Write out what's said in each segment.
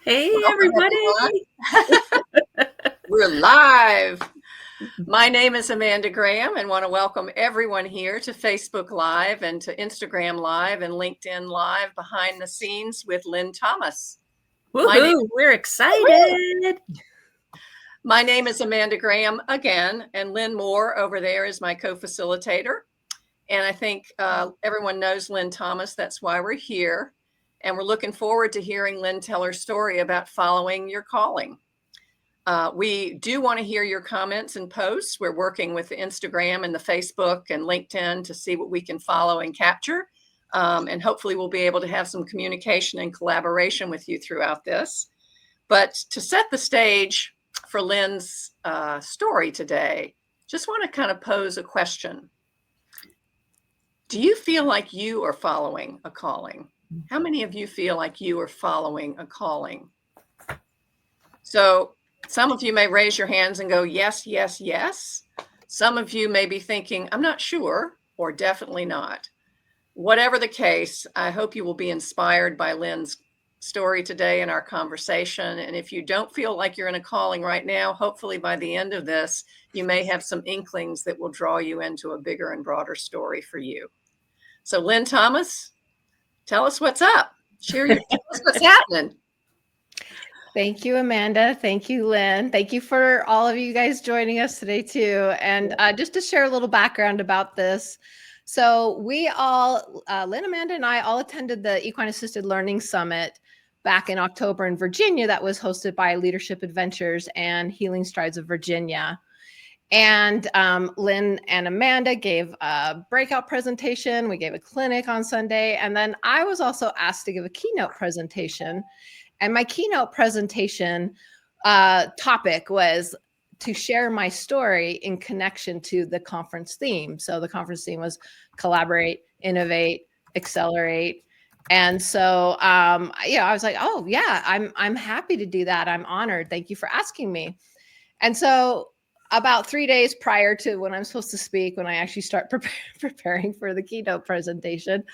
Hey, Welcome, everybody. everyone. We're live. My name is Amanda Graham and want to welcome everyone here to Facebook Live and to Instagram Live and LinkedIn Live behind the scenes with Lynn Thomas. Woohoo, we're excited. My name is Amanda Graham again, and Lynn Moore over there is my co-facilitator. And I think everyone knows Lynn Thomas. That's why we're here. And we're looking forward to hearing Lynn tell her story about following your calling. We do want to hear your comments and posts. We're working with the Instagram and the Facebook and LinkedIn to see what we can follow and capture. And hopefully we'll be able to have some communication and collaboration with you throughout this. But to set the stage for Lynn's story today, just want to kind of pose a question. Do you feel like you are following a calling? How many of you feel like you are following a calling? So some of you may raise your hands and go, yes, yes, yes. Some of you may be thinking, I'm not sure, or definitely not. Whatever the case, I hope you will be inspired by Lynn's story today in our conversation. And if you don't feel like you're in a calling right now, hopefully by the end of this, you may have some inklings that will draw you into a bigger and broader story for you. So Lynn Thomas, tell us what's up. Tell us what's happening. Thank you, Amanda. Thank you, Lynn. Thank you for all of you guys joining us today too. And just to share a little background about this. So we all, Lynn, Amanda, and I all attended the Equine Assisted Learning Summit back in October in Virginia that was hosted by Leadership Adventures and Healing Strides of Virginia. And Lynn and Amanda gave a breakout presentation. We gave a clinic on Sunday. And then I was also asked to give a keynote presentation. And my keynote presentation topic was to share my story in connection to the conference theme. So the conference theme was collaborate, innovate, accelerate. And so, I was like, oh yeah, I'm happy to do that. I'm honored. Thank you for asking me. And so about 3 days prior to when I'm supposed to speak, when I actually start preparing for the keynote presentation,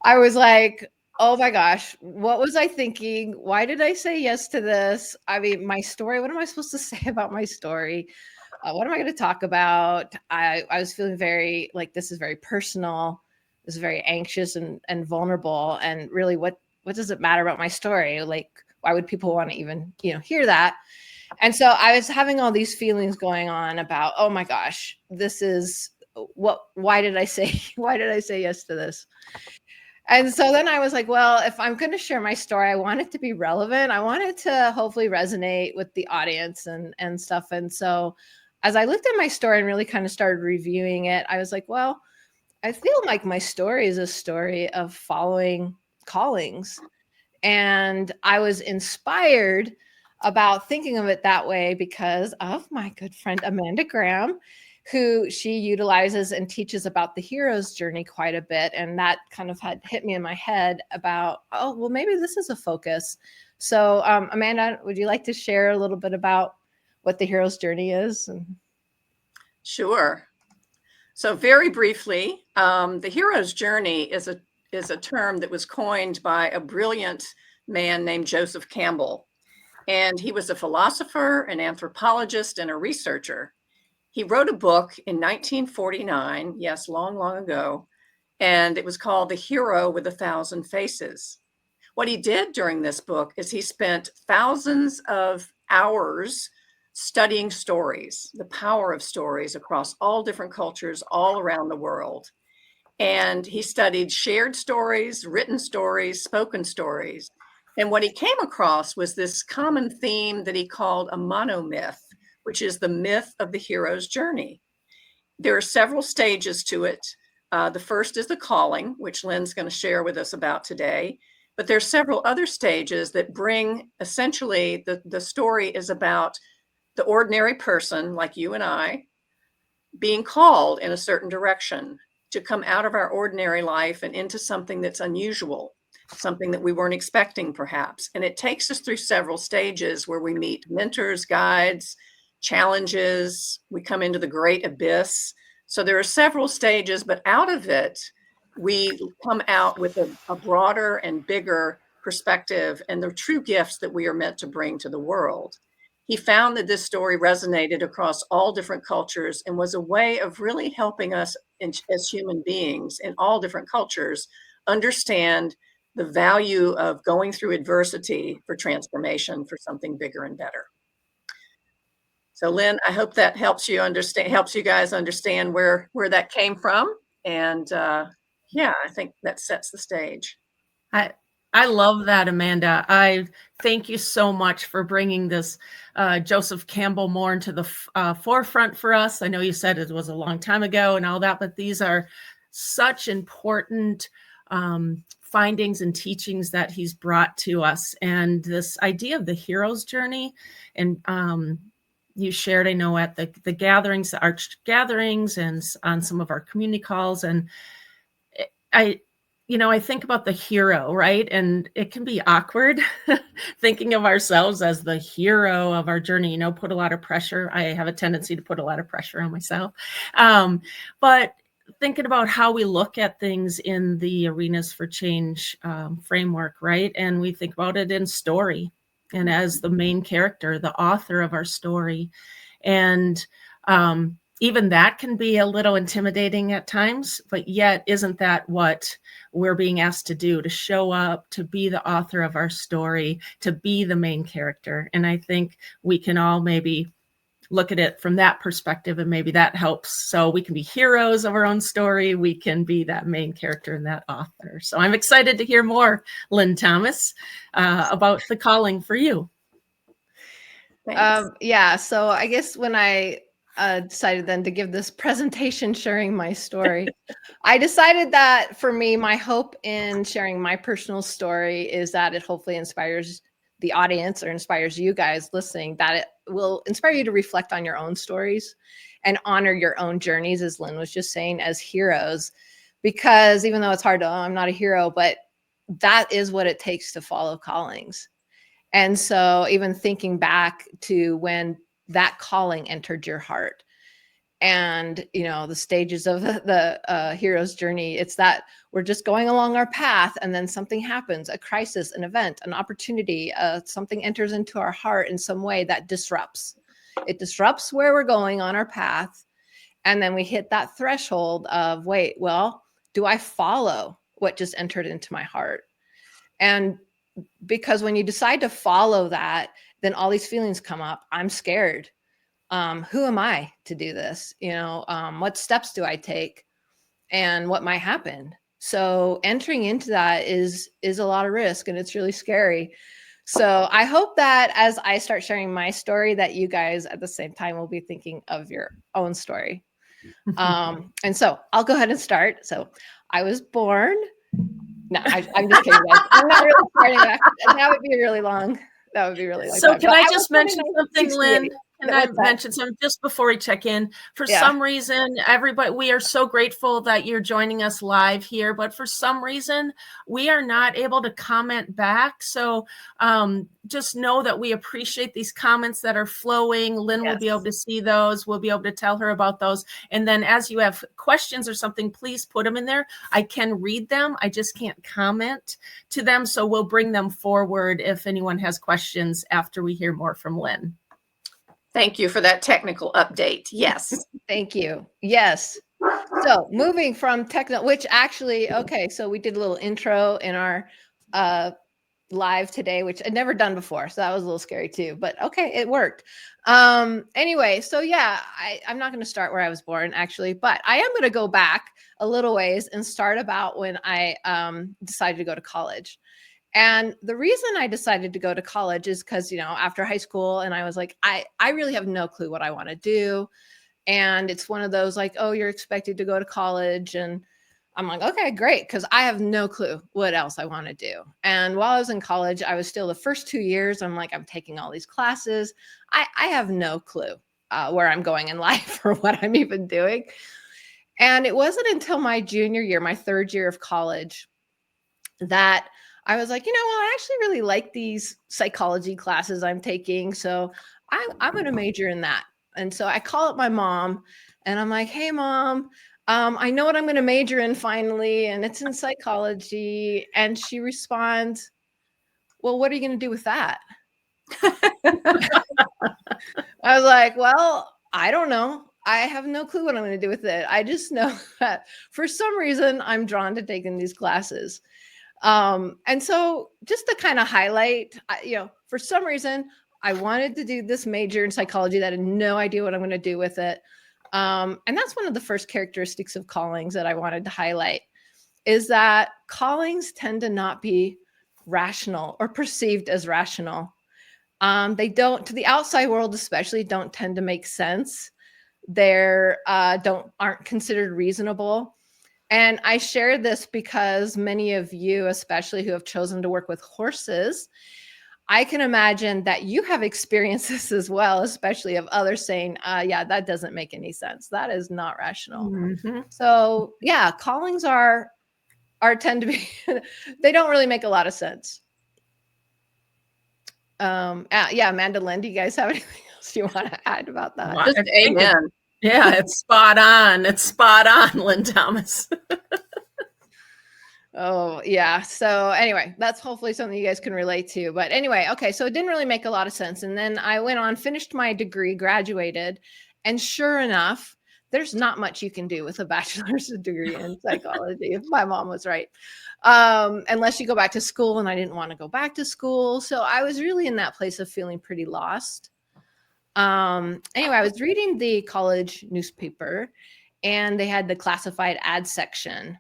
I was like, oh my gosh, what was I thinking? Why did I say yes to this? I mean, my story, what am I supposed to say about my story? What am I going to talk about? I was feeling very like this is very personal. This is very anxious and vulnerable. And really, what does it matter about my story? Like, why would people want to even, hear that? And so I was having all these feelings going on about, oh my gosh, this is why did I say yes to this? And so then I was like, well, if I'm going to share my story, I want it to be relevant. I want it to hopefully resonate with the audience and stuff. And so as I looked at my story and really kind of started reviewing it, I was like, well, I feel like my story is a story of following callings. And I was inspired about thinking of it that way because of my good friend, Amanda Graham, who she utilizes and teaches about the hero's journey quite a bit. And that kind of had hit me in my head about, oh, well, maybe this is a focus. So Amanda, would you like to share a little bit about what the hero's journey is? Sure. So very briefly, the hero's journey is a term that was coined by a brilliant man named Joseph Campbell. And he was a philosopher, an anthropologist, and a researcher. He wrote a book in 1949, yes, long, long ago, and it was called The Hero with 1,000 Faces. What he did during this book is he spent thousands of hours studying stories, the power of stories across all different cultures all around the world. And he studied shared stories, written stories, spoken stories. And what he came across was this common theme that he called a monomyth, which is the myth of the hero's journey. There are several stages to it. The first is the calling, which Lynn's going to share with us about today. But there's several other stages that bring, essentially, the story is about the ordinary person like you and I being called in a certain direction to come out of our ordinary life and into something that's unusual, something that we weren't expecting perhaps. And it takes us through several stages where we meet mentors, guides, challenges. We come into the great abyss. So there are several stages, but out of it, we come out with a broader and bigger perspective and the true gifts that we are meant to bring to the world. He found that this story resonated across all different cultures and was a way of really helping us as human beings in all different cultures understand the value of going through adversity for transformation for something bigger and better. So Lynn, I hope that helps you guys understand where that came from. And yeah, I think that sets the stage. I love that, Amanda. I thank you so much for bringing this Joseph Campbell more into the forefront for us. I know you said it was a long time ago and all that, but these are such important findings and teachings that he's brought to us. And this idea of the hero's journey, and you shared, I know, at the gatherings, the arch gatherings, and on some of our community calls. And I think about the hero, right? And it can be awkward thinking of ourselves as the hero of our journey, put a lot of pressure. I have a tendency to put a lot of pressure on myself. But thinking about how we look at things in the Arenas for Change framework, right? And we think about it in story and as the main character, the author of our story. And even that can be a little intimidating at times, but yet isn't that what we're being asked to do, to show up, to be the author of our story, to be the main character? And I think we can all maybe look at it from that perspective, and maybe that helps. So we can be heroes of our own story. We can be that main character and that author. So I'm excited to hear more, Lynn Thomas, about the calling for you. Yeah, so I guess when I decided then to give this presentation sharing my story, I decided that for me, my hope in sharing my personal story is that it hopefully inspires the audience or inspires you guys listening, that it will inspire you to reflect on your own stories and honor your own journeys, as Lynn was just saying, as heroes. Because even though it's hard to, I'm not a hero, but that is what it takes to follow callings. And so even thinking back to when that calling entered your heart and, the stages of the hero's journey, it's that we're just going along our path and then something happens, a crisis, an event, an opportunity, something enters into our heart in some way that disrupts. It disrupts where we're going on our path. And then we hit that threshold of, wait, well, do I follow what just entered into my heart? And because when you decide to follow that, then all these feelings come up. I'm scared. Who am I to do this? What steps do I take and what might happen? So entering into that is a lot of risk, and it's really scary. So I hope that as I start sharing my story, that you guys at the same time will be thinking of your own story. And so I'll go ahead and start. So I was born. No, I'm just kidding, guys. I'm not really starting that. That would be really long. That would be really long. So can I just mention something, Lynn? Can I mention something just before we check in? For some reason, everybody, we are so grateful that you're joining us live here, but for some reason, we are not able to comment back. So just know that we appreciate these comments that are flowing. Lynn will be able to see those. We'll be able to tell her about those. And then as you have questions or something, please put them in there. I can read them. I just can't comment to them. So we'll bring them forward if anyone has questions after we hear more from Lynn. Thank you for that technical update. Yes. Thank you. Yes. So moving from which actually, okay, so we did a little intro in our live today, which I'd never done before. So that was a little scary too, but okay, it worked. Anyway, so yeah, I'm not going to start where I was born actually, but I am going to go back a little ways and start about when I decided to go to college. And the reason I decided to go to college is because, after high school, and I was like, I really have no clue what I want to do. And it's one of those like, oh, you're expected to go to college. And I'm like, okay, great. Because I have no clue what else I want to do. And while I was in college, I was still the first 2 years. I'm like, I'm taking all these classes. I have no clue where I'm going in life or what I'm even doing. And it wasn't until my junior year, my third year of college, that I was like, I actually really like these psychology classes I'm taking. So I'm going to major in that. And so I call up my mom and I'm like, hey, Mom, I know what I'm going to major in finally. And it's in psychology. And she responds, well, what are you going to do with that? I was like, well, I don't know. I have no clue what I'm going to do with it. I just know that for some reason I'm drawn to taking these classes. And so just to kind of highlight, for some reason, I wanted to do this major in psychology that I had no idea what I'm going to do with it. And that's one of the first characteristics of callings that I wanted to highlight, is that callings tend to not be rational or perceived as rational. They don't, to the outside world especially, don't tend to make sense. They're aren't considered reasonable. And I share this because many of you, especially who have chosen to work with horses, I can imagine that you have experienced this as well, especially of others saying, yeah, that doesn't make any sense. That is not rational. Mm-hmm. So yeah, callings tend to be, they don't really make a lot of sense. Yeah, Amanda, Lynn, do you guys have anything else you want to add about that? Just amen. Yeah, it's spot on. It's spot on, Lynn Thomas. Oh, yeah. So anyway, that's hopefully something you guys can relate to. But anyway, okay, so it didn't really make a lot of sense. And then I went on, finished my degree, graduated, and sure enough, there's not much you can do with a bachelor's degree in psychology, if my mom was right. Unless you go back to school, and I didn't want to go back to school. So I was really in that place of feeling pretty lost. Anyway, I was reading the college newspaper, and they had the classified ad section.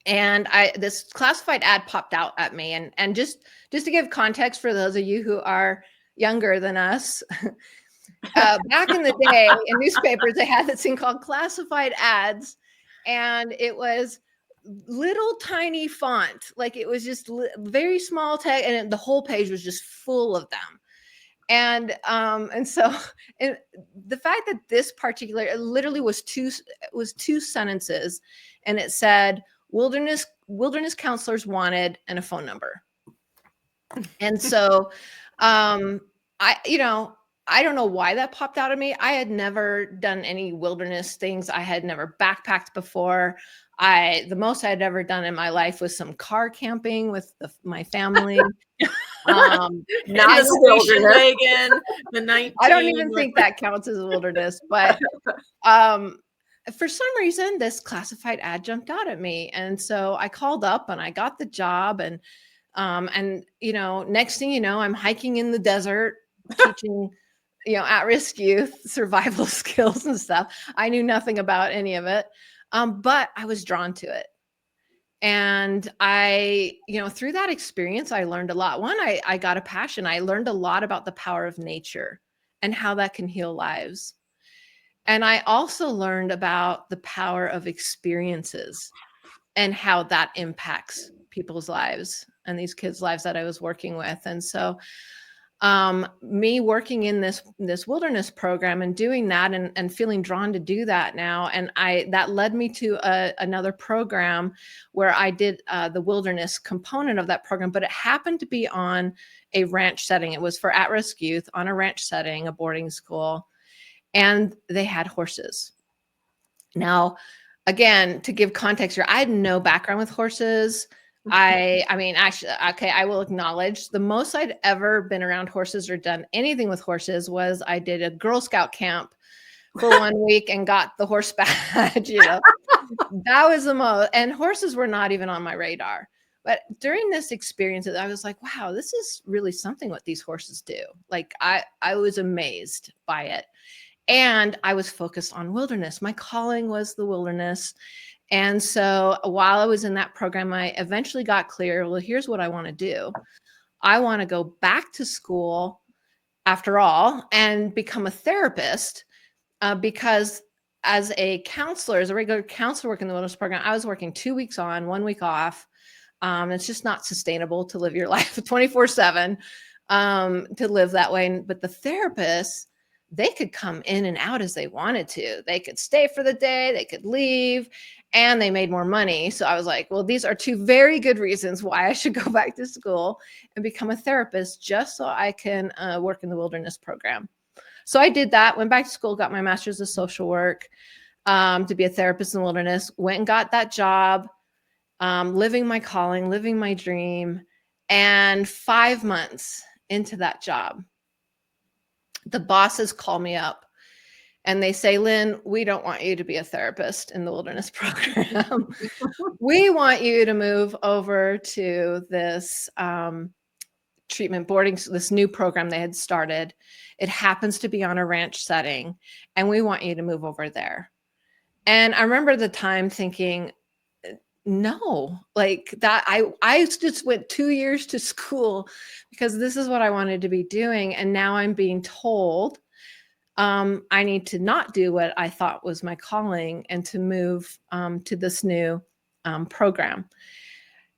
And this classified ad popped out at me. And just to give context for those of you who are younger than us, back in the day in newspapers, they had this thing called classified ads. And it was little tiny font. Like it was just very small text, and the whole page was just full of them. And so the fact that this particular, it literally was two sentences, and it said, wilderness counselors wanted, and a phone number. And so I don't know why that popped out of me. I had never done any wilderness things. I had never backpacked before. The most I had ever done in my life was some car camping with my family. Not the station wagon, the 19. I don't even think that counts as a wilderness, but for some reason, this classified ad jumped out at me. And so I called up and I got the job. And next thing you know, I'm hiking in the desert, teaching, at-risk youth survival skills and stuff. I knew nothing about any of it, but I was drawn to it. And through that experience, I learned a lot. One, I got a passion. I learned a lot about the power of nature and how that can heal lives. And I also learned about the power of experiences and how that impacts people's lives and these kids' lives that I was working with. And so me working in this wilderness program and doing that and feeling drawn to do that now. And that led me to another program where I did the wilderness component of that program, but it happened to be on a ranch setting. It was for at-risk youth on a ranch setting, a boarding school. And they had horses. Now, again, to give context here, I had no background with horses. I mean, actually, okay, I will acknowledge the most I'd ever been around horses or done anything with horses was I did a Girl Scout camp for 1 week and got the horse badge. That was the most. And horses were not even on my radar. But during this experience, I was like, wow, this is really something what these horses do. Like I was amazed by it. And I was focused on wilderness. My calling was the wilderness. And so while I was in that program, I eventually got clear, well, here's what I want to do. I want to go back to school after all and become a therapist because as a counselor, as a regular counselor working in the wilderness program, I was working 2 weeks on, 1 week off. It's just not sustainable to live your life 24/7 to live that way. But the therapists, they could come in and out as they wanted to. They could stay for the day, they could leave, and they made more money. So I was like, well, these are two very good reasons why I should go back to school and become a therapist just so I can work in the wilderness program. So I did that, went back to school, got my master's of social work to be a therapist in the wilderness, went and got that job, living my calling, living my dream. And 5 months into that job, the bosses call me up and they say, Lynn, we don't want you to be a therapist in the wilderness program. We want you to move over to this treatment boarding, this new program they had started. It happens to be on a ranch setting, and we want you to move over there. And I remember the time thinking, no, like that. I just went 2 years to school because this is what I wanted to be doing. And now I'm being told I need to not do what I thought was my calling and to move to this new program.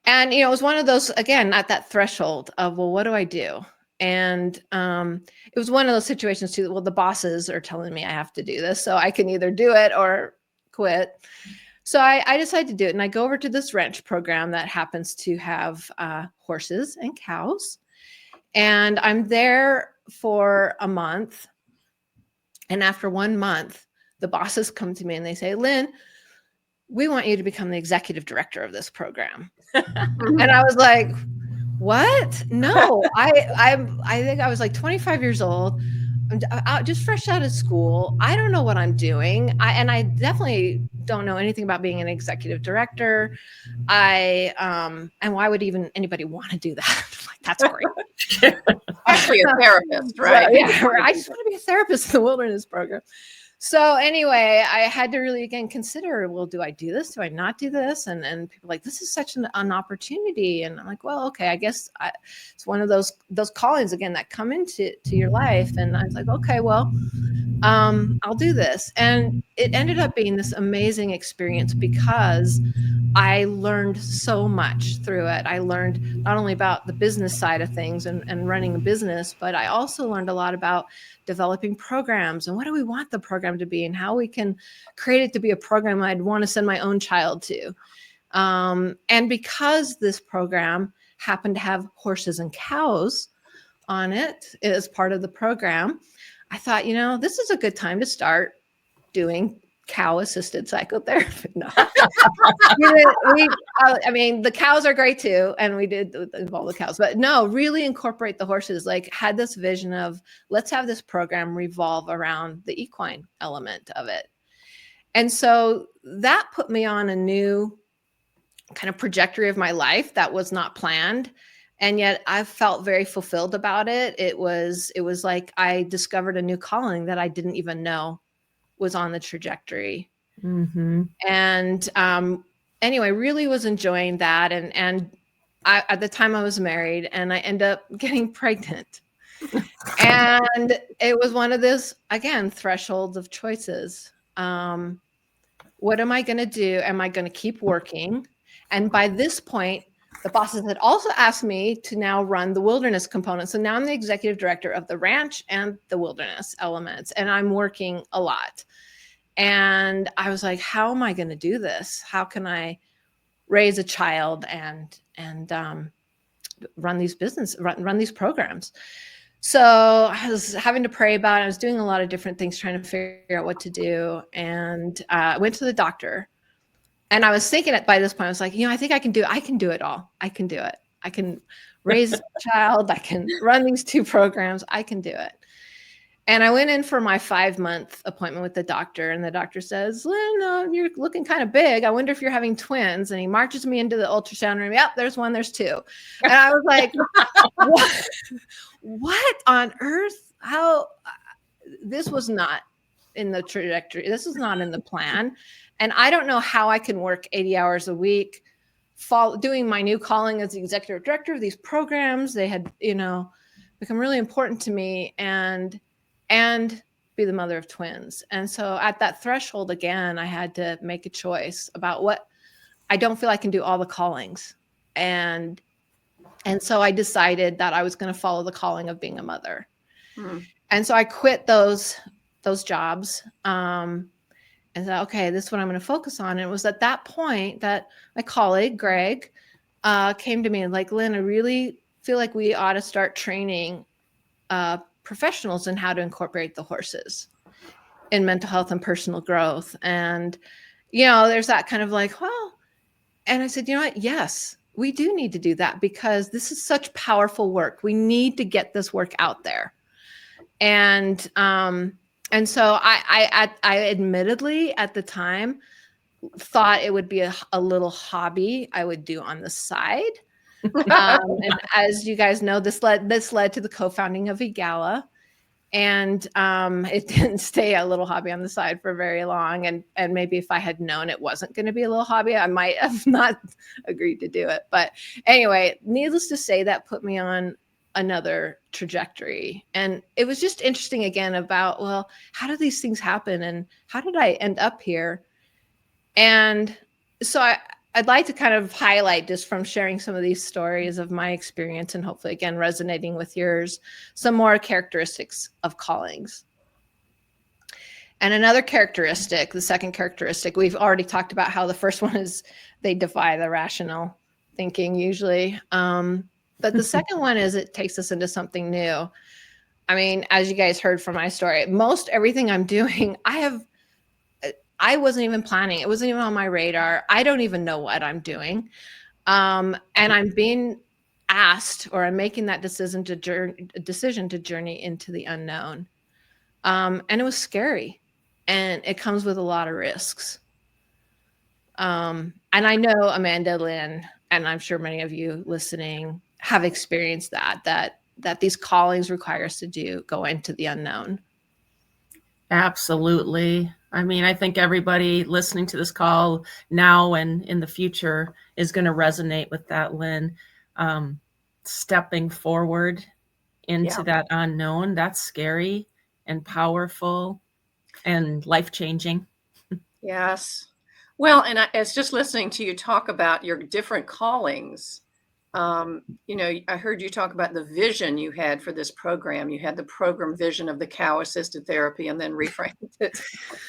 And, it was one of those, again, at that threshold of, well, what do I do? And it was one of those situations too, well, the bosses are telling me I have to do this, so I can either do it or quit. So I decided to do it. And I go over to this ranch program that happens to have horses and cows. And I'm there for a month. And after 1 month, the bosses come to me and they say, Lynn, we want you to become the executive director of this program. And I was like, what? No, I think I was like 25 years old. I'm just fresh out of school. I don't know what I'm doing. I definitely don't know anything about being an executive director. And why would even anybody want to do that? Like, that's great. Actually, a therapist, right? Yeah, I just want to be a therapist in the wilderness program. So anyway, I had to really, again, consider, well, do I do this? Do I not do this? And people are like, this is such an opportunity. And I'm like, well, okay, I guess it's one of those callings, again, that come into your life. And I was like, okay, well, I'll do this. And it ended up being this amazing experience because I learned so much through it. I learned not only about the business side of things and running a business, but I also learned a lot about developing programs and what do we want the program to be and how we can create it to be a program I'd want to send my own child to. And because this program happened to have horses and cows on it as part of the program, I thought, this is a good time to start doing cow-assisted psychotherapy. No. The cows are great too, and we did involve the cows, but no, really incorporate the horses. Like, had this vision of, let's have this program revolve around the equine element of it. And so that put me on a new kind of trajectory of my life that was not planned. And yet I felt very fulfilled about it. It was like I discovered a new calling that I didn't even know was on the trajectory. Mm-hmm. And anyway, really was enjoying that. And I, at the time I was married, and I ended up getting pregnant. And it was one of those, again, thresholds of choices. What am I going to do? Am I going to keep working? And by this point, the bosses had also asked me to now run the wilderness component. So now I'm the executive director of the ranch and the wilderness elements, and I'm working a lot. And I was like, how am I going to do this? How can I raise a child and run these run these programs? So I was having to pray about it. I was doing a lot of different things, trying to figure out what to do. And I went to the doctor. And I was thinking by this point, I was like, I think I can do it all. I can do it. I can raise a child. I can run these 2 programs. I can do it. And I went in for my 5-month appointment with the doctor. And the doctor says, Lynn, you're looking kind of big. I wonder if you're having twins. And he marches me into the ultrasound room. Yep, there's 1, there's 2. And I was like, what on earth? How? This was not in the trajectory. This is not in the plan. And I don't know how I can work 80 hours a week, doing my new calling as the executive director of these programs. They had, become really important to me, and be the mother of twins. And so at that threshold, again, I had to make a choice about what I don't feel I can do all the callings. And so I decided that I was going to follow the calling of being a mother. And so I quit those jobs. And said, okay, this is what I'm going to focus on. And it was at that point that my colleague, Greg, came to me and like, Lynn, I really feel like we ought to start training professionals in how to incorporate the horses in mental health and personal growth. And, there's that kind of like, well, and I said, you know what? Yes, we do need to do that because this is such powerful work. We need to get this work out there. And so I admittedly at the time thought it would be a little hobby I would do on the side. And as you guys know, this led to the co-founding of EGALA. And it didn't stay a little hobby on the side for very long. And maybe if I had known it wasn't going to be a little hobby, I might have not agreed to do it. But anyway, needless to say, that put me on another trajectory. And it was just interesting again about, well, how do these things happen? And how did I end up here? And so I'd like to kind of highlight, just from sharing some of these stories of my experience and hopefully again resonating with yours, some more characteristics of callings. And another characteristic, the second characteristic, we've already talked about how the first one is they defy the rational thinking usually. But the second one is it takes us into something new. I mean, as you guys heard from my story, most everything I'm doing, I wasn't even planning. It wasn't even on my radar. I don't even know what I'm doing. And I'm being asked, or I'm making that decision to journey into the unknown. And it was scary. And it comes with a lot of risks. And I know Amanda, Lynn, and I'm sure many of you listening have experienced that these callings require us to go into the unknown. Absolutely. I mean, I think everybody listening to this call now and in the future is going to resonate with that, Lynn. Stepping forward into that unknown, that's scary and powerful and life-changing. Yes. Well, and it's just listening to you talk about your different callings. I heard you talk about the vision you had for this program. You had the program vision of the cow-assisted therapy and then reframed it.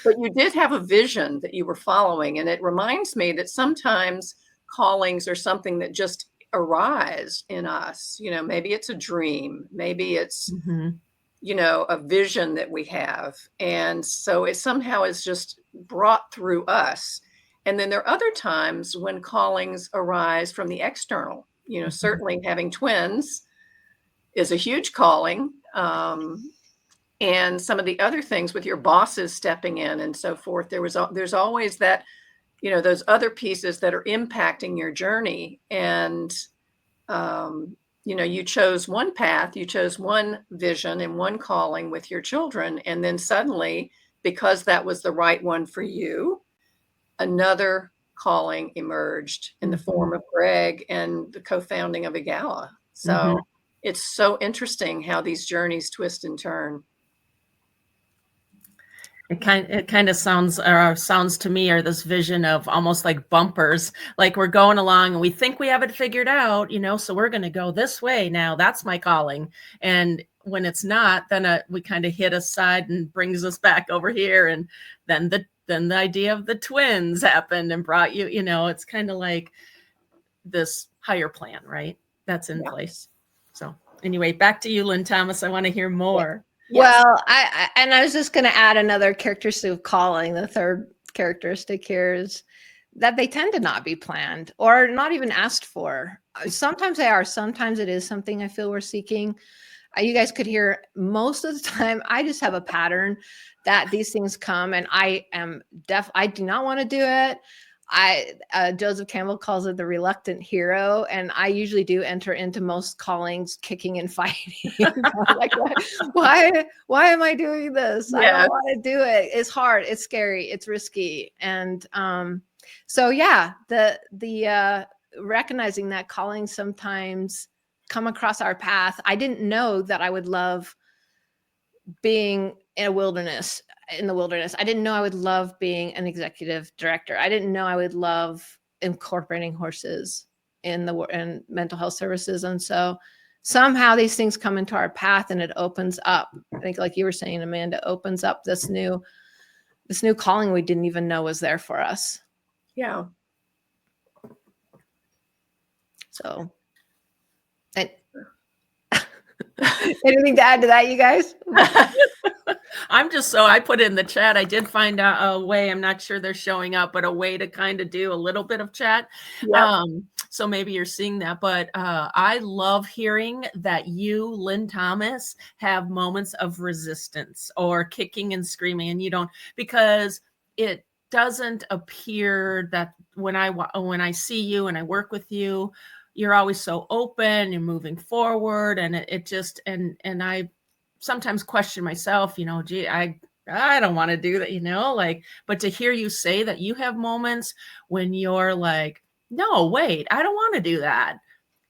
But you did have a vision that you were following. And it reminds me that sometimes callings are something that just arise in us. Maybe it's a dream. Maybe it's, a vision that we have. And so it somehow is just brought through us. And then there are other times when callings arise from the external. Certainly having twins is a huge calling. And some of the other things with your bosses stepping in and so forth, there's always that, those other pieces that are impacting your journey. And, you chose one path, you chose one vision and one calling with your children. And then suddenly, because that was the right one for you, another calling emerged in the form of Greg and the co-founding of EGALA. So it's so interesting how these journeys twist and turn. It kind of sounds to me, or this vision of almost like bumpers, like we're going along and we think we have it figured out, so we're going to go this way now. That's my calling. And when it's not, then we kind of hit aside and brings us back over here. And then the idea of the twins happened and brought you, it's kind of like this higher plan, right? That's in place. So anyway, back to you, Lynn Thomas. I want to hear more. Yes. Well, I was just going to add another characteristic of calling. The third characteristic here is that they tend to not be planned or not even asked for. Sometimes they are. Sometimes it is something I feel we're seeking. You guys could hear most of the time, I just have a pattern that these things come and I do not want to do it. Joseph Campbell calls it the reluctant hero. And I usually do enter into most callings kicking and fighting. Like, why am I doing this? I don't want to do it. It's hard. It's scary. It's risky. And so, the recognizing that calling sometimes come across our path. I didn't know that I would love being in the wilderness. I didn't know I would love being an executive director. I didn't know I would love incorporating horses in mental health services. And so somehow these things come into our path and it opens up. I think, like you were saying, Amanda, opens up this new calling we didn't even know was there for us. Yeah. So, anything to add to that, you guys? I put in the chat. I did find out a way, I'm not sure they're showing up, but a way to kind of do a little bit of chat. So maybe you're seeing that. But I love hearing that you, Lynn Thomas, have moments of resistance or kicking and screaming, and you don't, because it doesn't appear that when I see you and I work with you, you're always so open and moving forward, and it just, and I sometimes question myself, gee, I don't want to do that, like, but to hear you say that you have moments when you're like, no, wait, I don't want to do that.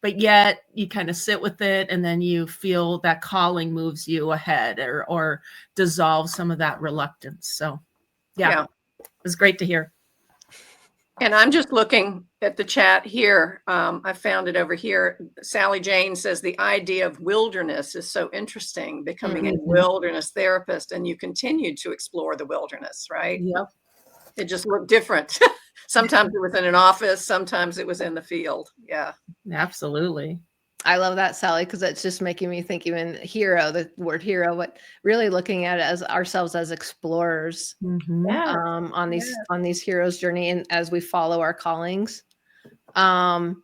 But yet you kind of sit with it, and then you feel that calling moves you ahead, or dissolves some of that reluctance. So yeah. It was great to hear. And I'm just looking at the chat here. I found it over here. Sally Jane says the idea of wilderness is so interesting, becoming a wilderness therapist, and you continued to explore the wilderness, right? Yep. It just looked different. Sometimes it was in an office, sometimes it was in the field. Yeah. Absolutely. I love that, Sally, because it's just making me think even hero, the word hero, but really looking at it as ourselves as explorers Yeah. on these heroes' journey, and as we follow our callings. And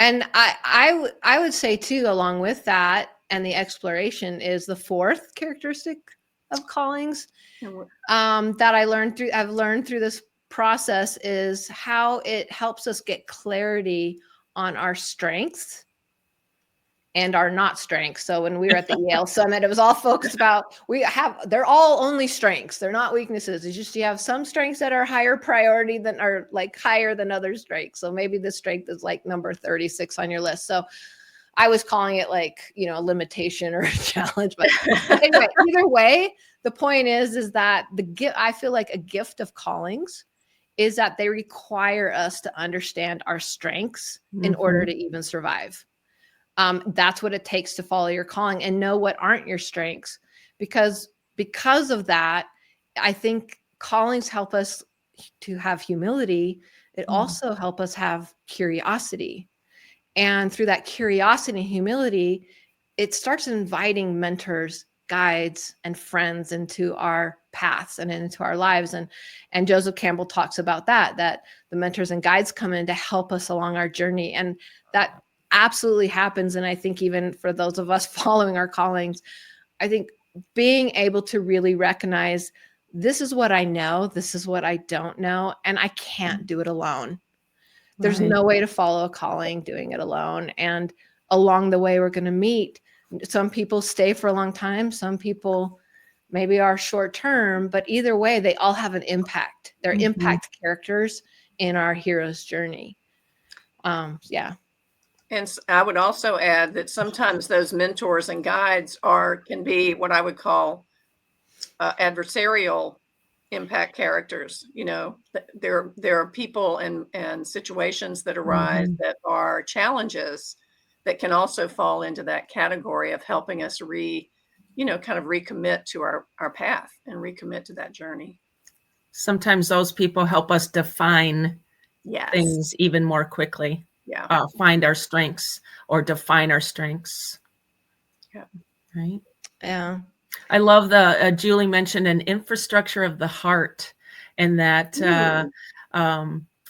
I would say too, along with that and the exploration, is the fourth characteristic of callings that I've learned through this process, is how it helps us get clarity on our strengths and our not strengths. So when we were at the Yale Summit, it was all focused about, they're all only strengths. They're not weaknesses. It's just, you have some strengths that are higher priority than are like higher than other strengths. So maybe the strength is like number 36 on your list. So I was calling it like, a limitation or a challenge, but anyway, either way, the point is that I feel like a gift of callings is that they require us to understand our strengths in order to even survive. That's what it takes to follow your calling and know what aren't your strengths, because of that, I think callings help us to have humility. It also help us have curiosity. And through that curiosity and humility, it starts inviting mentors, guides, and friends into our paths and into our lives. And Joseph Campbell talks about that the mentors and guides come in to help us along our journey. And that absolutely happens. And I think even for those of us following our callings, I think being able to really recognize, this is what I know, this is what I don't know, and I can't do it alone. There's no way to follow a calling doing it alone. And along the way, we're going to meet. Some people stay for a long time. Some people maybe are short term, but either way, they all have an impact. They're impact characters in our hero's journey. Yeah. And I would also add that sometimes those mentors and guides can be what I would call adversarial impact characters. There are people and situations that arise that are challenges that can also fall into that category of helping us kind of recommit to our path and recommit to that journey. Sometimes those people help us define things even more quickly. Yeah. Find our strengths or define our strengths. Yeah. Right. Yeah. I love Julie mentioned an infrastructure of the heart, and that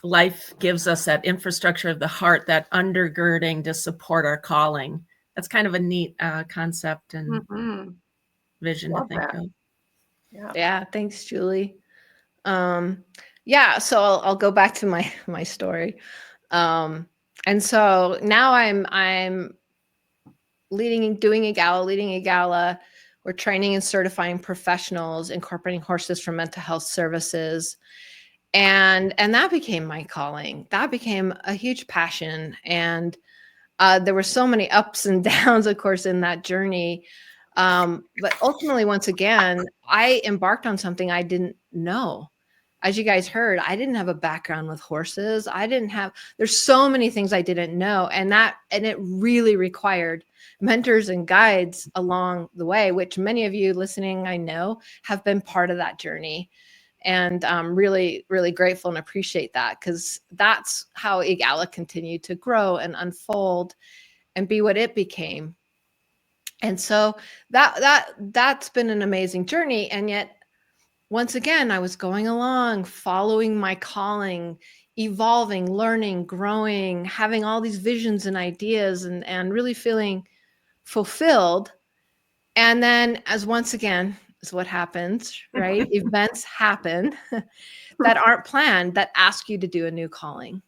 life gives us that infrastructure of the heart, that undergirding to support our calling. That's kind of a neat concept and vision to think of. Yeah. Thanks, Julie. Yeah. So I'll go back to my story. And so now I'm leading a gala. We're training and certifying professionals, incorporating horses for mental health services. And that became my calling. That became a huge passion. And there were so many ups and downs, of course, in that journey. But ultimately, once again, I embarked on something I didn't know. As you guys heard, I didn't have a background with horses. There's so many things I didn't know. And it really required mentors and guides along the way, which many of you listening, I know, have been part of that journey. And I'm really, really grateful and appreciate that, because that's how EGALA continued to grow and unfold and be what it became. And so that's been an amazing journey. And yet, once again, I was going along, following my calling, evolving, learning, growing, having all these visions and ideas, and really feeling fulfilled. And then, as once again, is what happens, right? Events happen that aren't planned, that ask you to do a new calling.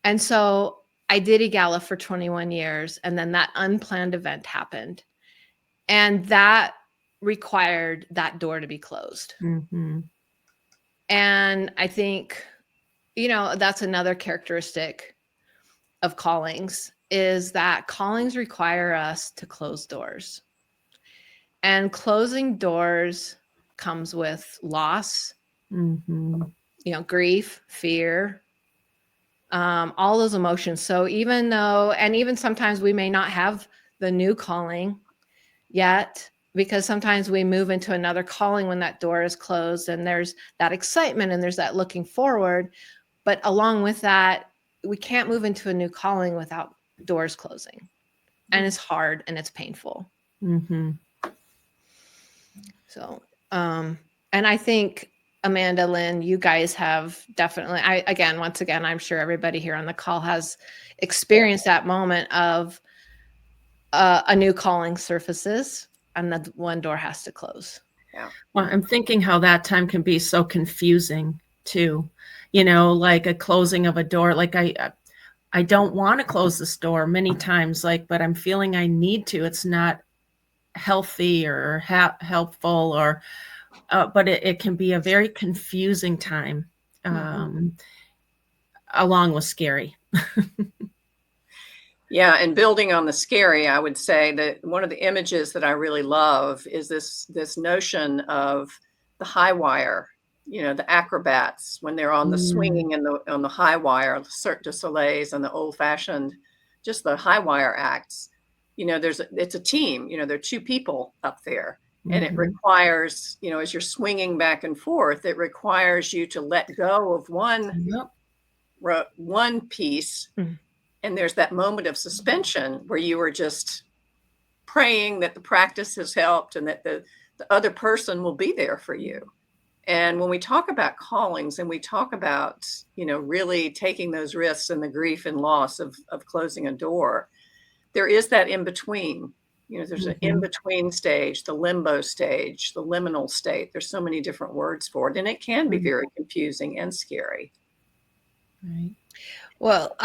And so I did EGALA for 21 years, and then that unplanned event happened. And that required that door to be closed. Mm-hmm. And I think, that's another characteristic of callings, is that callings require us to close doors. And closing doors comes with loss, Mm-hmm. grief, fear, all those emotions. So even sometimes we may not have the new calling yet, because sometimes we move into another calling when that door is closed, and there's that excitement and there's that looking forward. But along with that, we can't move into a new calling without doors closing. And it's hard and it's painful. Mm-hmm. So, and I think, Amanda, Lynn, you guys have definitely, once again, I'm sure everybody here on the call has experienced that moment of a new calling surfaces and the one door has to close. Yeah. Well, I'm thinking how that time can be so confusing too, like a closing of a door. Like I don't want to close this door many times, but I'm feeling I need to. It's not healthy or helpful, or but it can be a very confusing time, along with scary. Yeah, and building on the scary, I would say that one of the images that I really love is this notion of the high wire. The acrobats when they're on the swinging and on the high wire, the Cirque du Soleil's and the old-fashioned, just the high wire acts. It's a team. There are two people up there, and it requires, as you're swinging back and forth, it requires you to let go of one piece. And there's that moment of suspension where you are just praying that the practice has helped and that the other person will be there for you. And when we talk about callings and we talk about, really taking those risks and the grief and loss of closing a door, there is that in between. There's an in between stage, the limbo stage, the liminal state. There's so many different words for it, and it can be very confusing and scary. Right. Well,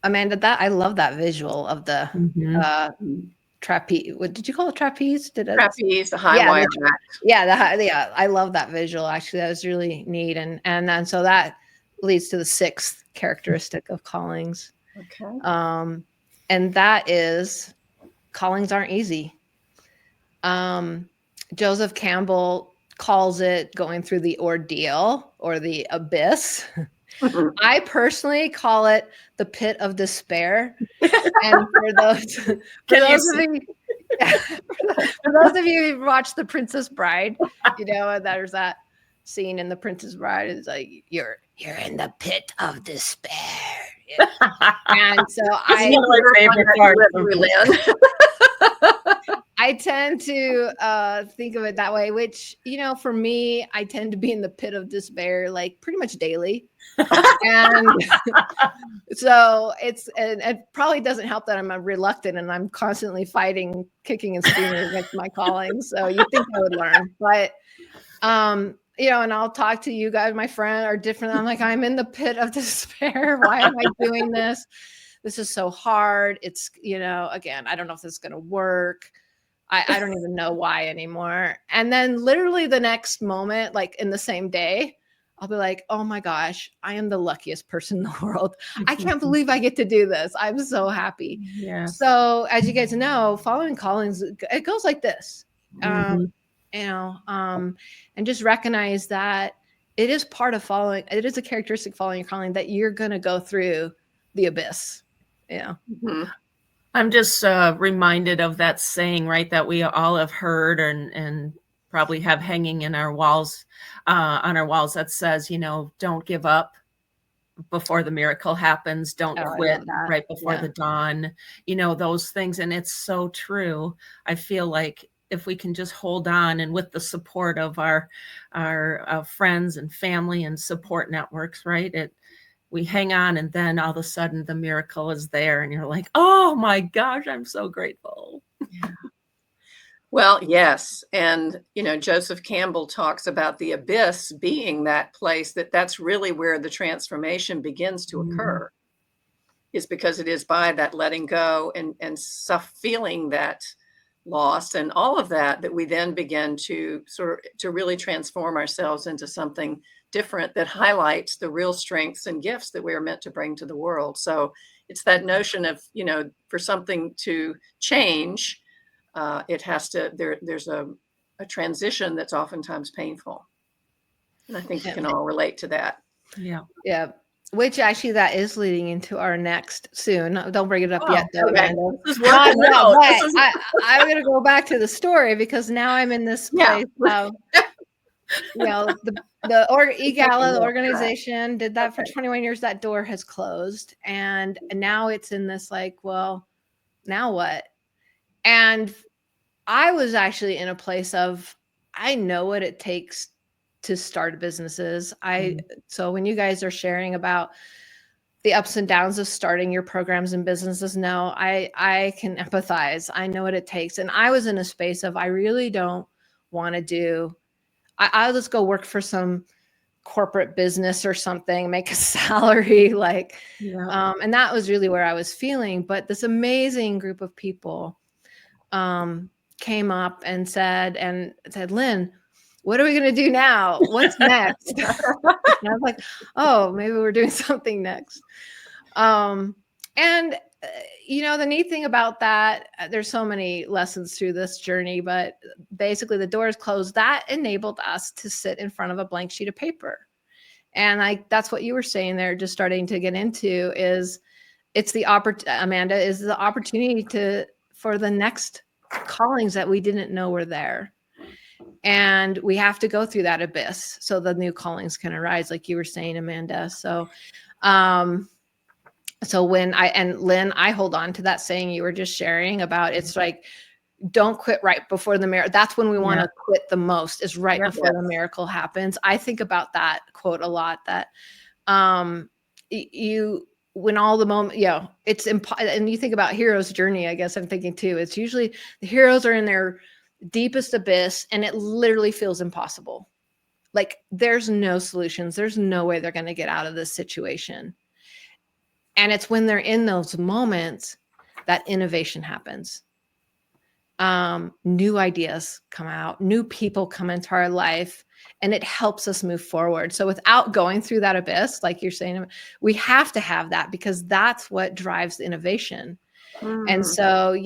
Amanda, I love that visual of the trapeze. What did you call it? Trapeze? Trapeze, the high wire act. Yeah, I love that visual. Actually, that was really neat, and then so that leads to the sixth characteristic of callings. Okay. And that is, callings aren't easy. Joseph Campbell calls it going through the ordeal or the abyss. I personally call it the pit of despair. And for those of you who watched The Princess Bride, there's that scene in The Princess Bride. It's like you're in the pit of despair. And so I tend to think of it that way, which, for me, I tend to be in the pit of despair, pretty much daily. And so it probably doesn't help that I'm reluctant and I'm constantly fighting, kicking and screaming against my calling. So you think I would learn, but, and I'll talk to you guys, my friend, are different. I'm like, I'm in the pit of despair. Why am I doing this? This is so hard. It's, again, I don't know if this is going to work. I don't even know why anymore. And then literally the next moment, in the same day, I'll be like, oh my gosh, I am the luckiest person in the world. I can't believe I get to do this. I'm so happy. Yeah. So as you guys know, following callings, it goes like this, and just recognize that it is part of following. It is a characteristic following your calling that you're going to go through the abyss. Yeah. Mm-hmm. I'm just reminded of that saying, right, that we all have heard and probably have hanging in our walls, on our walls, that says, don't give up before the miracle happens. Don't quit right before the dawn, those things. And it's so true. I feel like if we can just hold on, and with the support of our friends and family and support networks, right? We hang on, and then all of a sudden the miracle is there, and you're like, oh my gosh, I'm so grateful. Yeah. Well, yes. And, Joseph Campbell talks about the abyss being that place that's really where the transformation begins to occur, is because it is by that letting go and feeling that loss and all of that we then begin to really transform ourselves into something different that highlights the real strengths and gifts that we are meant to bring to the world. So it's that notion of, for something to change, it has to, there's a transition that's oftentimes painful. And I think we can all relate to that. Yeah. Yeah. Which actually that is leading into our next soon. Don't bring it up yet, though, okay. Amanda. This is working out. I'm going to go back to the story because now I'm in this place of, the EGALA, the organization, did that for 21 years. That door has closed. And now it's in this like, well, now what? And I was actually in a place of, I know what it takes to start businesses. So when you guys are sharing about the ups and downs of starting your programs and businesses, no, I can empathize. I know what it takes. And I was in a space of, I really don't want to I'll just go work for some corporate business or something, make a salary, and that was really where I was feeling. But this amazing group of people came up and said, Lynn, what are we going to do now? What's next? And I was like, oh, maybe we're doing something next. The neat thing about that, there's so many lessons through this journey, but basically the doors closed. That enabled us to sit in front of a blank sheet of paper. And that's what you were saying there, just starting to get into it's the Amanda, is the opportunity for the next callings that we didn't know were there. And we have to go through that abyss so the new callings can arise, like you were saying, Amanda. So when Lynn, I hold on to that saying you were just sharing about, it's like, don't quit right before the miracle. That's when we want to quit the most, is right before the miracle happens. I think about that quote a lot, that when all the moment, it's and you think about hero's journey, I guess I'm thinking too, it's usually the heroes are in their deepest abyss and it literally feels impossible. Like there's no solutions. There's no way they're going to get out of this situation. And it's when they're in those moments that innovation happens. New ideas come out, new people come into our life, and it helps us move forward. So without going through that abyss, like you're saying, we have to have that, because that's what drives innovation. And so,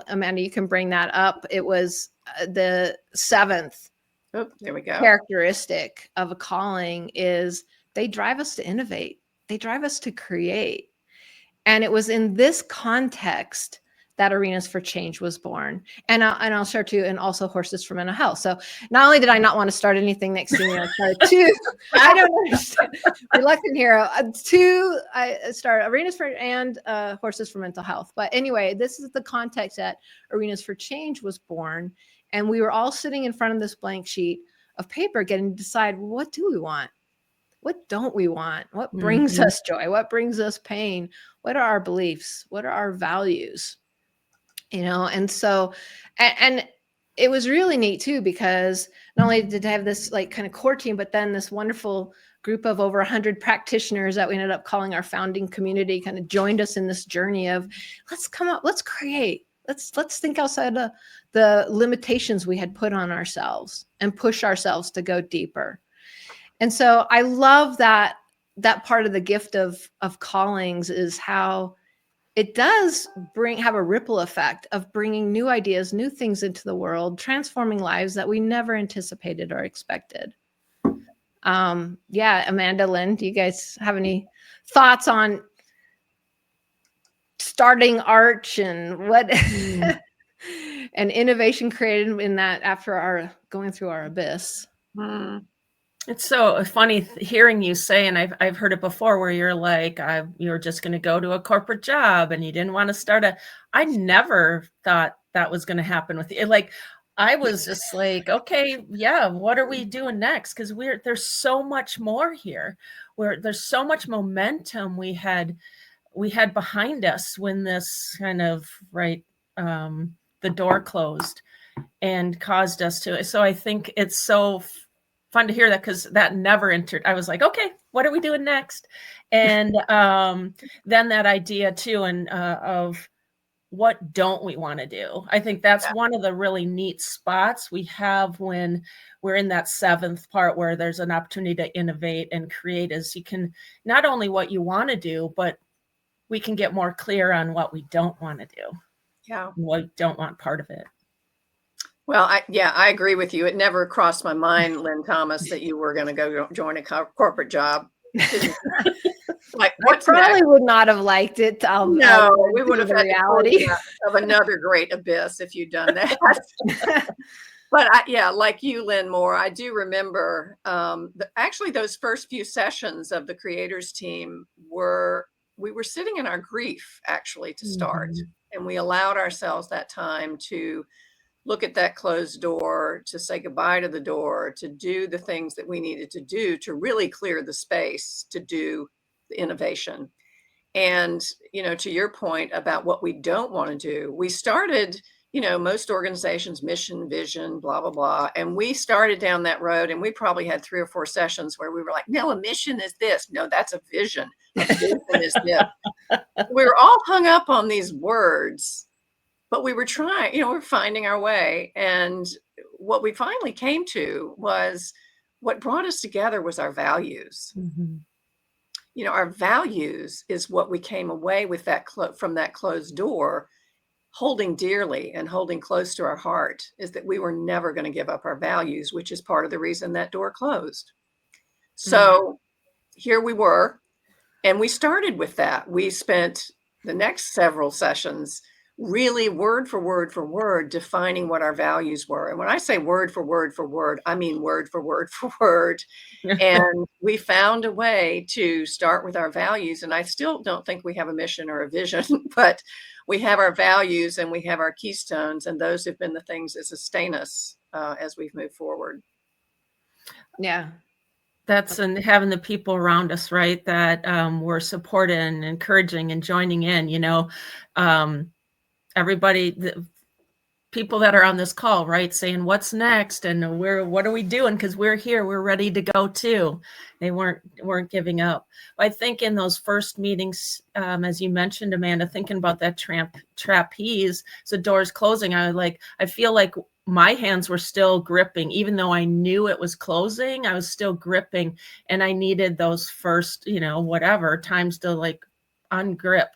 Amanda, you can bring that up. It was the seventh there we go. characteristic of a calling is they drive us to innovate. They drive us to create. And it was in this context that Arenas for Change was born. And I'll share too, and also Horses for Mental Health. So not only did I not want to start anything next year, I started two. I don't understand. Reluctant hero. Two, I started Arenas for and Horses for Mental Health. But anyway, this is the context that Arenas for Change was born. And we were all sitting in front of this blank sheet of paper getting to decide, what do we want? What don't we want? What brings us joy? What brings us pain? What are our beliefs? What are our values? And so, and it was really neat too, because not only did I have this like kind of core team, but then this wonderful group of over 100 practitioners that we ended up calling our founding community kind of joined us in this journey of, let's come up, let's create, let's think outside the limitations we had put on ourselves and push ourselves to go deeper. And so I love that part of the gift of callings is how it does have a ripple effect of bringing new ideas, new things into the world, transforming lives that we never anticipated or expected. Amanda, Lynn, do you guys have any thoughts on starting Arch and what and innovation created in that after going through our abyss? It's so funny hearing you say, and I've heard it before, where you're like, you're just going to go to a corporate job and you didn't want to start I never thought that was going to happen with you. Like, I was just like, okay, yeah, what are we doing next? Because there's so much more here. There's so much momentum we had behind us when this kind of the door closed and caused us to. So I think it's so fun to hear that, because that never entered. I was like, okay, what are we doing next? And then that idea too, and of what don't we want to do? I think that's one of the really neat spots we have when we're in that seventh part where there's an opportunity to innovate and create, is you can not only what you want to do, but we can get more clear on what we don't want to do. Yeah. What we don't want part of it. Well, I agree with you. It never crossed my mind, Lynn Thomas, that you were going to go join a corporate job. Like, I probably would not have liked it. No, we would have had reality of another great abyss if you'd done that. But like you, Lynn Moore, I do remember actually those first few sessions of the creators team we were sitting in our grief actually to start. And we allowed ourselves that time to look at that closed door, to say goodbye to the door, to do the things that we needed to do to really clear the space to do the innovation. And, to your point about what we don't want to do, we started, most organizations, mission, vision, blah, blah, blah. And we started down that road, and we probably had 3 or 4 sessions where we were like, no, a mission is this. No, that's a vision. A vision is this. We were all hung up on these words, but we were trying, we're finding our way. And what we finally came to was what brought us together was our values. Our values is what we came away with from that closed door, holding dearly and holding close to our heart, is that we were never going to give up our values, which is part of the reason that door closed. So here we were, and we started with that. We spent the next several sessions really word for word defining what our values were. And when I say word for word, I mean word for word. And we found a way to start with our values. And I still don't think we have a mission or a vision, but we have our values and we have our keystones. And those have been the things that sustain us as we've moved forward. Yeah. That's and having the people around us, right, that we're supporting and encouraging and joining in, everybody, the people that are on this call, right, saying what's next and what are we doing, because we're here, we're ready to go too. They weren't giving up. I think in those first meetings, as you mentioned, Amanda, thinking about that trapeze, so doors closing, I feel like my hands were still gripping, even though I knew it was closing. I was still gripping, and I needed those first whatever times to ungrip,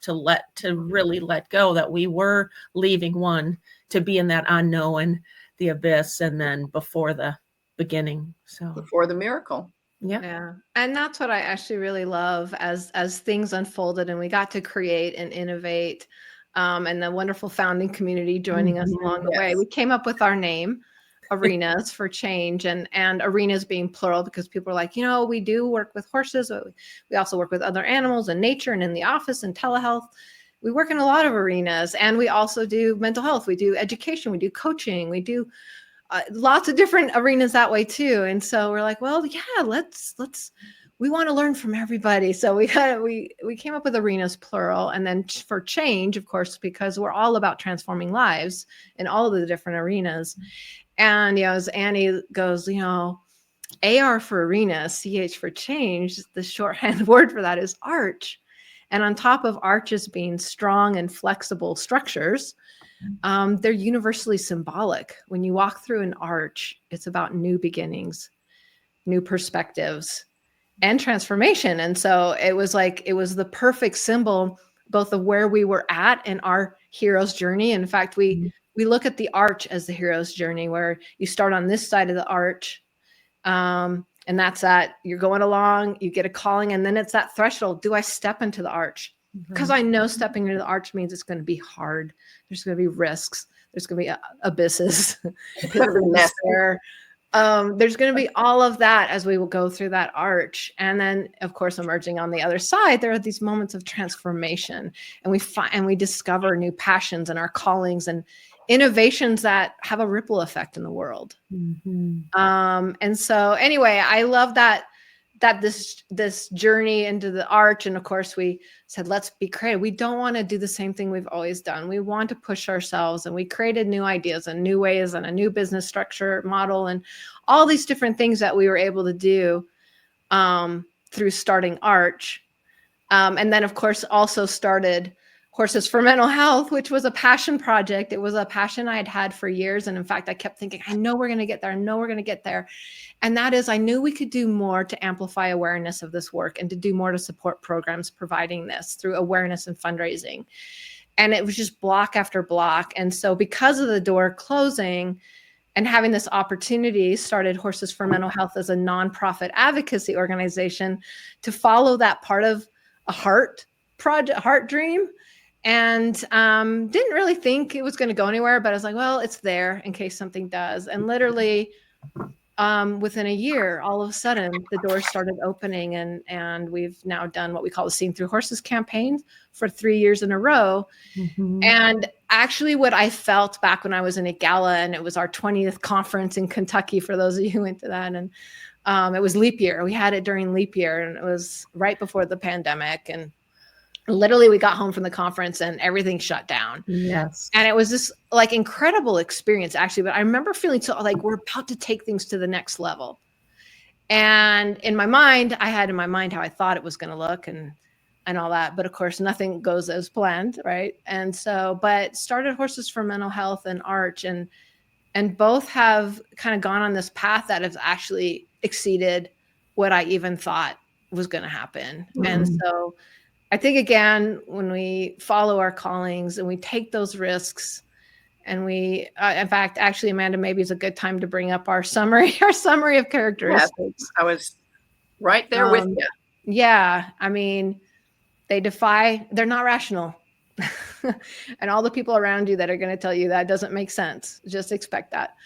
to really let go, that we were leaving one to be in that unknown, the abyss, and then before the beginning. So before the miracle. Yeah. And that's what I actually really love as things unfolded and we got to create and innovate, and the wonderful founding community joining us along the way. We came up with our name, Arenas for Change, and arenas being plural because people are like, we do work with horses, but we also work with other animals and nature and in the office and telehealth. We work in a lot of arenas, and we also do mental health. We do education. We do coaching. We do lots of different arenas that way too. And so we're like, well, yeah, let's we want to learn from everybody. So we came up with arenas plural, and then for change, of course, because we're all about transforming lives in all of the different arenas. And as Annie goes, AR for arena, CH for change, the shorthand word for that is arch. And on top of arches being strong and flexible structures, they're universally symbolic. When you walk through an arch, it's about new beginnings, new perspectives, and transformation. And so it was the perfect symbol, both of where we were at in our hero's journey. In fact, we look at the arch as the hero's journey, where you start on this side of the arch. And that's that you're going along, you get a calling, and then it's that threshold. Do I step into the arch? Because I know stepping into the arch means it's going to be hard. There's going to be risks. There's going to be abysses. There's going to be all of that as we will go through that arch. And then, of course, emerging on the other side, there are these moments of transformation, and we discover new passions and our callings, and innovations that have a ripple effect in the world. Mm-hmm. And so anyway, I love that this journey into the arch. And of course we said, let's be creative. We don't want to do the same thing we've always done. We want to push ourselves, and we created new ideas and new ways and a new business structure model and all these different things that we were able to do through starting Arch. And then of course also started Horses for Mental Health, which was a passion project. It was a passion I had had for years. And in fact, I kept thinking, I know we're going to get there. I know we're going to get there. And that is, I knew we could do more to amplify awareness of this work and to do more to support programs providing this through awareness and fundraising. And it was just block after block. And so because of the door closing and having this opportunity, started Horses for Mental Health as a nonprofit advocacy organization to follow that part of a heart project, heart dream. And didn't really think it was going to go anywhere, but I was like, well, it's there in case something does. And literally within a year, all of a sudden, the doors started opening, and we've now done what we call the Seen Through Horses campaign for 3 years in a row. Mm-hmm. And actually what I felt back when I was in a gala, and it was our 20th conference in Kentucky, for those of you who went to that, and it was leap year. We had it during leap year, and it was right before the pandemic. And literally we got home from the conference and everything shut down. Yes. And it was this like incredible experience actually, but I remember feeling so like we're about to take things to the next level. And in my mind, I had in my mind how I thought it was going to look and all that, but of course nothing goes as planned, right? And so, but started Horses for Mental Health and Arch, and both have kind of gone on this path that has actually exceeded what I even thought was going to happen. Mm-hmm. And so I think, again, when we follow our callings and we take those risks, and we, in fact, actually, Amanda, maybe it's a good time to bring up our summary of characteristics. Yes, I was right there with you. Yeah. I mean, they're not rational. And all the people around you that are going to tell you that doesn't make sense, just expect that.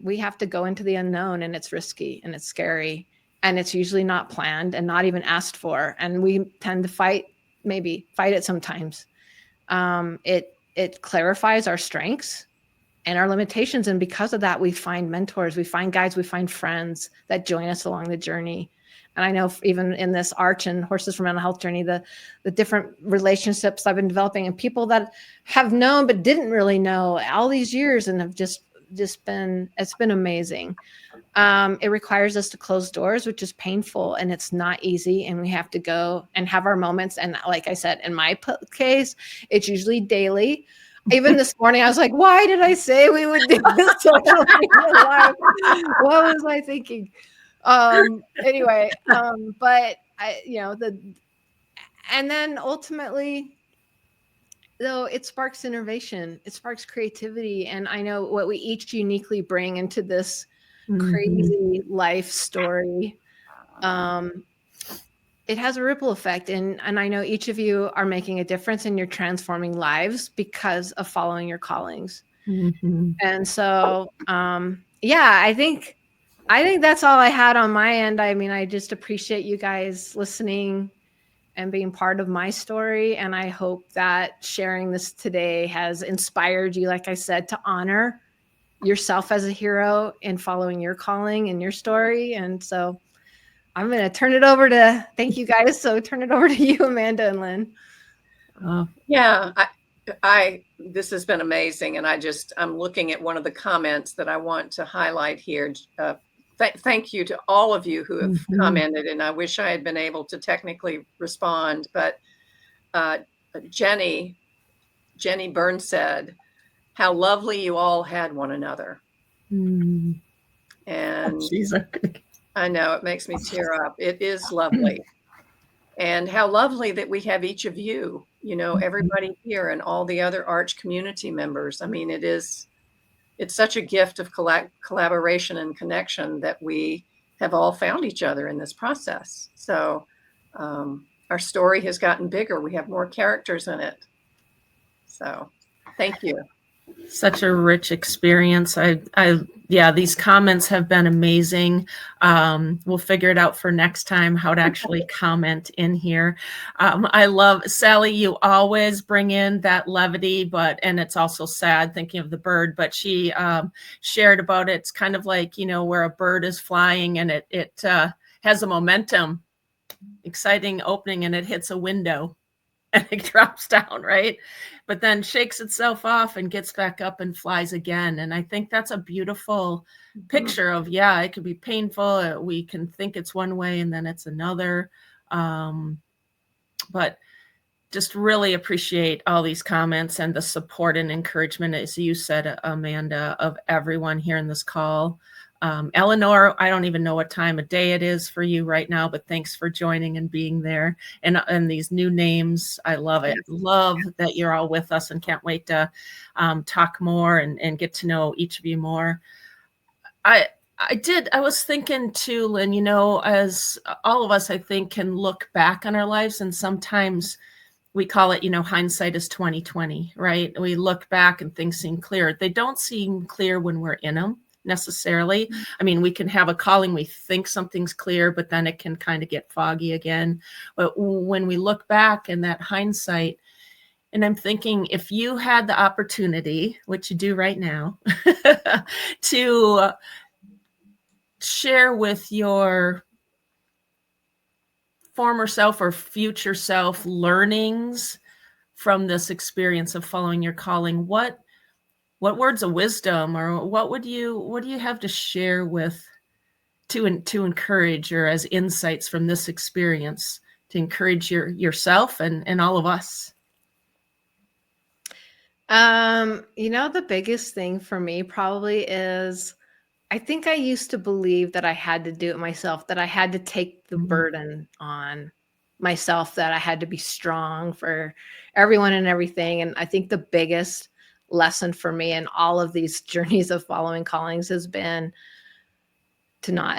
We have to go into the unknown, and it's risky and it's scary. And it's usually not planned and not even asked for. And we tend to fight it sometimes. It clarifies our strengths and our limitations. And because of that, we find mentors, we find guides, we find friends that join us along the journey. And I know even in this Arch and Horses for Mental Health journey, the different relationships I've been developing, and people that have known but didn't really know all these years, and have just been, it's been amazing. It requires us to close doors, which is painful, and it's not easy. And we have to go and have our moments. And like I said, in my case, it's usually daily. Even this morning, I was like, why did I say we would do this social media live? What was I thinking? Anyway, but and then ultimately, though, it sparks innovation, it sparks creativity. And I know what we each uniquely bring into this crazy life story. It has a ripple effect. And I know each of you are making a difference, and you're transforming lives because of following your callings. Mm-hmm. And so, I think that's all I had on my end. I mean, I just appreciate you guys listening and being part of my story. And I hope that sharing this today has inspired you, like I said, to honor yourself as a hero in following your calling and your story. And so I'm going to turn it over to, thank you guys. So turn it over to you, Amanda and Lynn. Yeah, this has been amazing. And I'm looking at one of the comments that I want to highlight here. Thank you to all of you who have commented, and I wish I had been able to technically respond, but Jenny Burns said, how lovely you all had one another. And I know it makes me tear up. It is lovely. And how lovely that we have each of you, everybody here and all the other Arch community members. I mean, it's such a gift of collaboration and connection that we have all found each other in this process. So our story has gotten bigger. We have more characters in it. So thank you. Such a rich experience. I Yeah, these comments have been amazing. We'll figure it out for next time how to actually comment in here. I love, Sally, you always bring in that levity, and it's also sad thinking of the bird, but she shared about it. It's kind of like, where a bird is flying and it has a momentum, exciting opening, and it hits a window and it drops down, right? But then shakes itself off and gets back up and flies again. And I think that's a beautiful picture of, it could be painful. We can think it's one way and then it's another. But just really appreciate all these comments and the support and encouragement, as you said, Amanda, of everyone here in this call. Eleanor, I don't even know what time of day it is for you right now, but thanks for joining and being there. And these new names, I love it. Love that you're all with us and can't wait to talk more and get to know each of you more. I was thinking too, Lynn, as all of us, I think, can look back on our lives, and sometimes we call it, hindsight is 2020, right? We look back and things seem clear. They don't seem clear when we're in them necessarily. I mean, we can have a calling, we think something's clear, but then it can kind of get foggy again. But when we look back in that hindsight, and I'm thinking, if you had the opportunity, which you do right now, to share with your former self or future self learnings from this experience of following your calling, what words of wisdom, or what do you have to share with to encourage, or as insights from this experience to encourage yourself and all of us? The biggest thing for me probably is, I think I used to believe that I had to do it myself, that I had to take the burden on myself, that I had to be strong for everyone and everything. And I think the biggest lesson for me in all of these journeys of following callings has been to not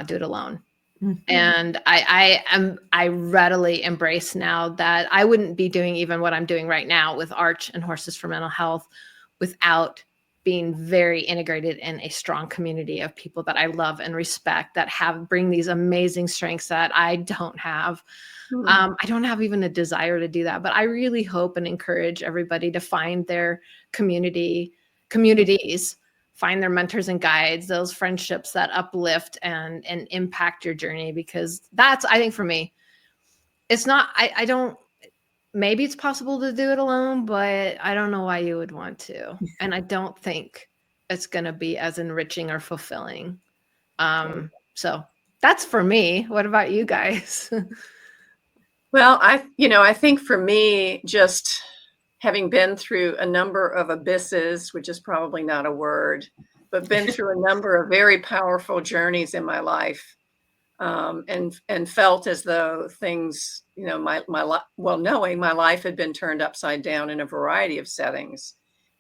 do it alone. And I readily embrace now that I wouldn't be doing even what I'm doing right now with Arch and Horses for Mental Health without being very integrated in a strong community of people that I love and respect, that bring these amazing strengths that I don't have. I don't have even a desire to do that, but I really hope and encourage everybody to find their communities, find their mentors and guides, those friendships that uplift and impact your journey, because that's, I think for me, it's not, I don't, maybe it's possible to do it alone, but I don't know why you would want to. And I don't think it's going to be as enriching or fulfilling. So that's for me. What about you guys? Well, I think for me, just having been through a number of abysses, which is probably not a word, but been through a number of very powerful journeys in my life, and felt as though things, knowing my life had been turned upside down in a variety of settings,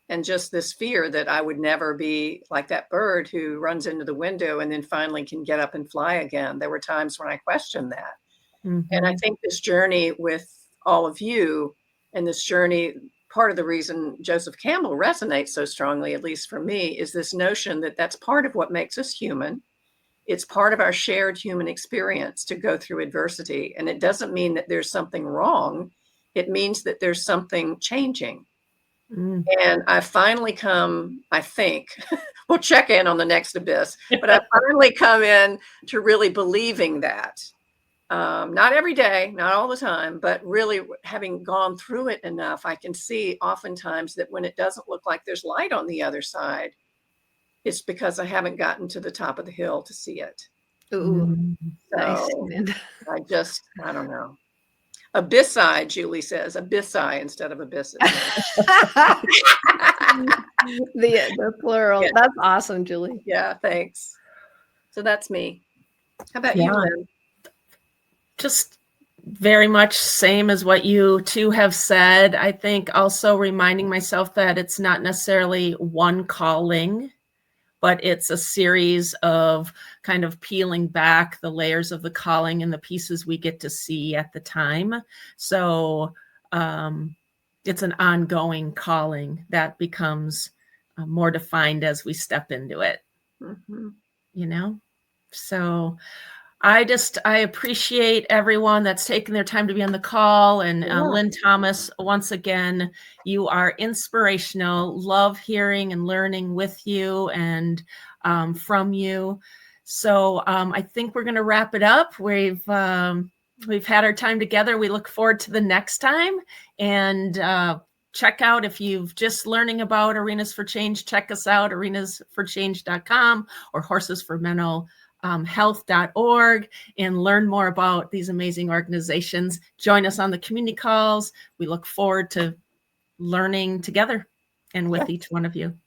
and just this fear that I would never be like that bird who runs into the window and then finally can get up and fly again. There were times when I questioned that. And I think this journey with all of you, and this journey, part of the reason Joseph Campbell resonates so strongly, at least for me, is this notion that that's part of what makes us human. It's part of our shared human experience to go through adversity. And it doesn't mean that there's something wrong. It means that there's something changing. And I finally come, I think, we'll check in on the next abyss, but I finally come in to really believing that. Not every day, not all the time, but really having gone through it enough, I can see oftentimes that when it doesn't look like there's light on the other side, it's because I haven't gotten to the top of the hill to see it. Ooh, nice. So I don't know. Abyssai, Julie says, abyssai instead of abysses. the plural. Yeah. That's awesome, Julie. Yeah, thanks. So that's me. How about you, Lynn? Just very much same as what you two have said. I think also reminding myself that it's not necessarily one calling, but it's a series of kind of peeling back the layers of the calling and the pieces we get to see at the time. So it's an ongoing calling that becomes more defined as we step into it. Mhm. you know? So I appreciate everyone that's taken their time to be on the call. And Yeah. Lynn Thomas, once again, you are inspirational. Love hearing and learning with you and from you. So I think we're going to wrap it up. We've had our time together. We look forward to the next time. And check out, if you've just learning about Arenas for Change, check us out, arenasforchange.com or horsesformental.health.org, and learn more about these amazing organizations. Join us on the community calls. We look forward to learning together and with each one of you.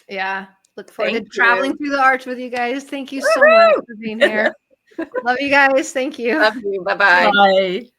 Yeah. Look forward to Thank traveling you. through the arch with you guys. Thank you so much for being here. Love you guys. Thank you. Love you. Bye-bye. Bye.